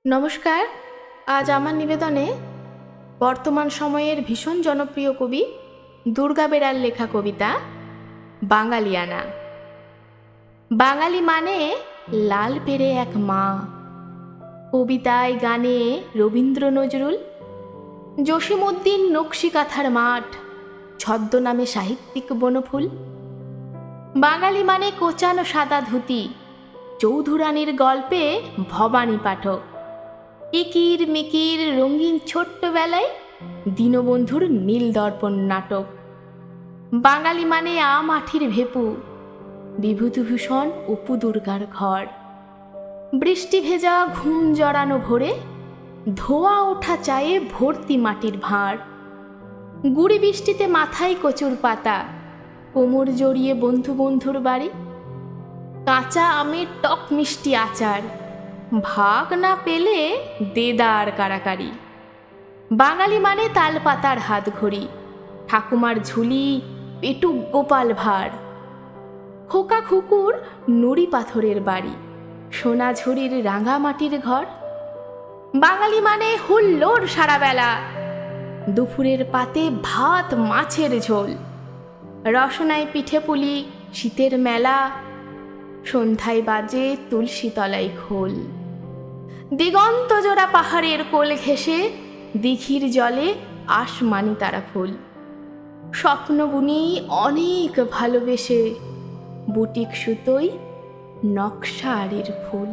নমস্কার। আজ আমার নিবেদনে বর্তমান সময়ের ভীষণ জনপ্রিয় কবি দুর্গা বেরার লেখা কবিতা বাঙালিয়ানা। বাঙালি মানে লাল পেড়ে এক মা। কবিতায় গানে রবীন্দ্র নজরুল, জসিমউদ্দিন নকশি কাঁথার মাঠ, ছদ্মনামে সাহিত্যিক বনফুল। বাঙালি মানে কোচানো সাদা ধুতি, চৌধুরানীর গল্পে ভবানী পাঠক, ইকির মিকির রঙিন ছোট্টবেলায় দীনবন্ধুর নীল দর্পণ নাটক। বাঙালি মানে আঠির ভেপু, বিভূতিভূষণ অপু দুর্গার ঘর, বৃষ্টি ভেজা ঘুম জড়ানো ভোরে, ধোয়া ওঠা চায়ে ভর্তি মাটির ভাঁড়। গুড়ি বৃষ্টিতে মাথায় কচুর পাতা, কোমর জড়িয়ে বন্ধু বন্ধুর বাড়ি, কাঁচা আমের টক মিষ্টি আচার, ভাগ না পেলে দেদার কারাকারি। বাঙালি মানে তাল পাতার হাত ঘড়ি, ঠাকুমার ঝুলি, পেটুক গোপাল ভাঁড়, খোকা খুকুর নুড়ি পাথরের বাড়ি, সোনাঝুরির রাঙা মাটির ঘর। বাঙালি মানে হুল্লোড় সারাবেলা, দুপুরের পাতে ভাত মাছের ঝোল, রসনায় পিঠে পুলি, শীতের মেলা, সন্ধ্যায় বাজে তুলসী তলায় খোল। দিগন্ত জোড়া পাহাড়ের কোল ঘেঁষে দিঘির জলে আসমানি তারা ফুল। স্বপ্ন বুনি অনেক ভালোবেসে, বুটিক সুতোয় নকশা আরির ফুল।